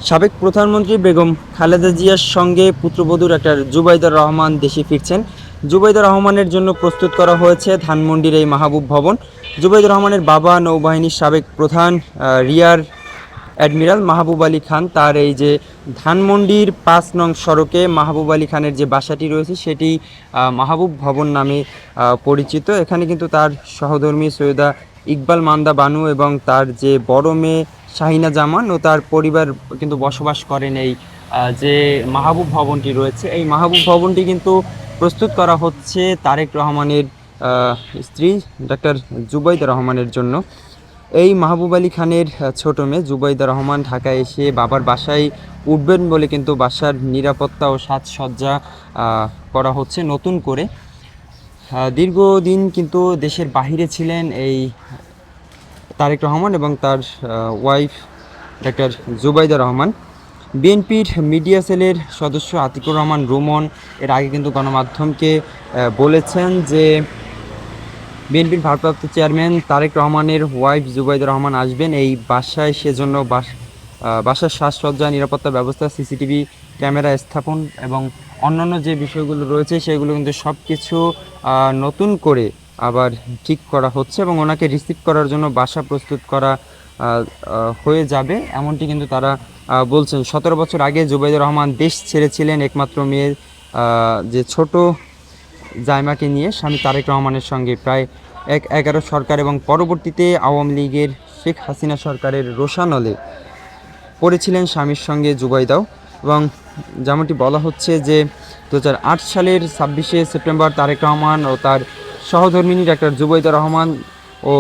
সাবেক প্রধানমন্ত্রী বেগম খালেদা জিয়ার সঙ্গে পুত্রবধূ ডাক্তার জুবাইদা রহমান দেশে ফিরছেন। জুবাইদা রহমানের জন্য প্রস্তুত করা হয়েছে ধানমন্ডির এই মাহবুব ভবন। জুবাইদা রহমানের বাবা নৌবাহিনীর সাবেক প্রধান রিয়ার অ্যাডমিরাল মাহবুব আলী খান, তার এই যে ধানমন্ডির ৫ নং সড়কে মাহবুব আলী খানের যে বাসাটি রয়েছে সেটি মাহবুব ভবন নামে পরিচিত। এখানে কিন্তু তার সহধর্মী সৈয়দা ইকবাল মান্দা বানু এবং তার যে বড় মেয়ে শাহিনা জামান ও তার পরিবার কিন্তু বসবাস করেন এই যে মাহবুব ভবনটি রয়েছে। এই মাহবুব ভবনটি কিন্তু প্রস্তুত করা হচ্ছে তারেক রহমানের স্ত্রী ডাক্তার জুবাইদা রহমানের জন্য। এই মাহবুব আলী খানের ছোট মেয়ে জুবাইদা রহমান ঢাকায় এসে বাবার বাসায় উঠবেন বলে কিন্তু বাসার নিরাপত্তা ও সাজসজ্জা করা হচ্ছে নতুন করে। দীর্ঘদিন কিন্তু দেশের বাহিরে ছিলেন এই তারেক রহমান এবং তার ওয়াইফ ডাক্তার জুবাইদা রহমান। বিএনপির মিডিয়া সেলের সদস্য আতিকুর রহমান রুমন এর আগে কিন্তু গণমাধ্যমকে বলেছেন যে বিএনপির ভারপ্রাপ্ত চেয়ারম্যান তারেক রহমানের ওয়াইফ জুবাইদা রহমান আসবেন এই বাসায়, সেজন্য বাসার সাজসজ্জা, নিরাপত্তা ব্যবস্থা, সিসিটিভি ক্যামেরা স্থাপন এবং অন্যান্য যে বিষয়গুলো রয়েছে সেগুলো কিন্তু সব কিছু নতুন করে আবার ঠিক করা হচ্ছে এবং ওনাকে রিসিভ করার জন্য বাসা প্রস্তুত করা হয়ে যাবে, এমনটি কিন্তু তারা বলছেন। 17 বছর আগে জুবাইদা রহমান দেশ ছেড়েছিলেন একমাত্র মেয়ের যে ছোট জায়মাকে নিয়ে স্বামী তারেক রহমানের সঙ্গে প্রায় 11 সরকার এবং পরবর্তীতে আওয়ামী লীগের শেখ হাসিনা সরকারের রোষানলে পড়েছিলেন স্বামীর সঙ্গে জুবাইদাও। এবং যেমনটি বলা হচ্ছে যে 2008 সালের 26শে সেপ্টেম্বর তারেক রহমান ও তার সহধর্মিনী ডাক্তার জুবাইদা রহমান ও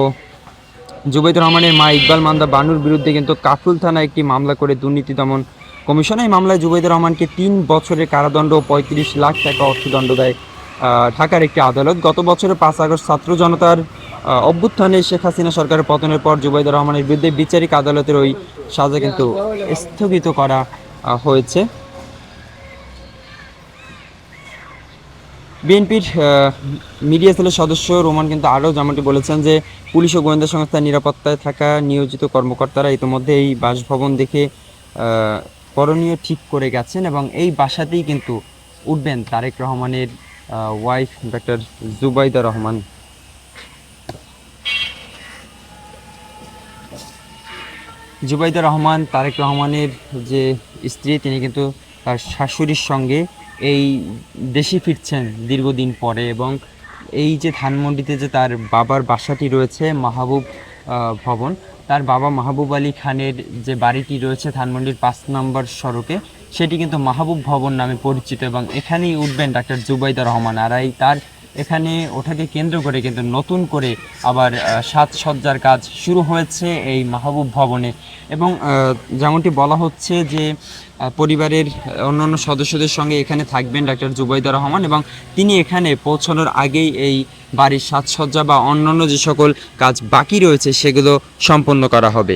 জুবাইদা রহমানের মা ইকবাল মান্দা বানুর বিরুদ্ধে কিন্তু কাফরুল থানায় একটি মামলা করে দুর্নীতি দমন কমিশন এই মামলায় জুবাইদা রহমানকে 3 বছরের কারাদণ্ড ও 35 লাখ টাকা অর্থদণ্ড দেয় ঢাকার একটি আদালত। গত বছরের 5 আগস্ট ছাত্র জনতার অভ্যুত্থানে শেখ হাসিনা সরকারের পতনের পর জুবাইদা রহমানের বিরুদ্ধে বিচারিক আদালতের ওই সাজা কিন্তু স্থগিত করা হয়েছে। বিএনপির মিডিয়া সেলের সদস্য রোমান কিন্তু আরও যেমনটি বলেছেন যে পুলিশ ও গোয়েন্দা সংস্থার নিরাপত্তায় থাকা নিয়োজিত কর্মকর্তারা ইতিমধ্যে এই বাসভবন দেখে করণীয় ঠিক করে গেছেন এবং এই বাসাতেই কিন্তু উঠবেন তারেক রহমানের ওয়াইফ ডাক্তার জুবাইদা রহমান। জুবাইদা রহমান তারেক রহমানের যে স্ত্রী, তিনি কিন্তু তার শাশুড়ির সঙ্গে এই দেশে ফিরছেন দীর্ঘদিন পরে এবং এই যে ধানমন্ডিতে যে তার বাবার বাসাটি রয়েছে মাহবুব ভবন, তার বাবা মাহবুব আলী খানের যে বাড়িটি রয়েছে ধানমন্ডির 5 নম্বর সড়কে, সেটি কিন্তু মাহবুব ভবন নামে পরিচিত এবং এখানেই উঠবেন ডাক্তার জুবাইদা রহমান। আর এই তার এখানে ওঠাকে কেন্দ্র করে কিন্তু নতুন করে আবার সাজসজ্জার কাজ শুরু হয়েছে এই মাহবুব ভবনে এবং যেমনটি বলা হচ্ছে যে পরিবারের অন্যান্য সদস্যদের সঙ্গে এখানে থাকবেন ডাক্তার জুবাইদা রহমান এবং তিনি এখানে পৌঁছানোর আগেই এই বাড়ির সাজসজ্জা বা অন্যান্য যে সকল কাজ বাকি রয়েছে সেগুলো সম্পন্ন করা হবে।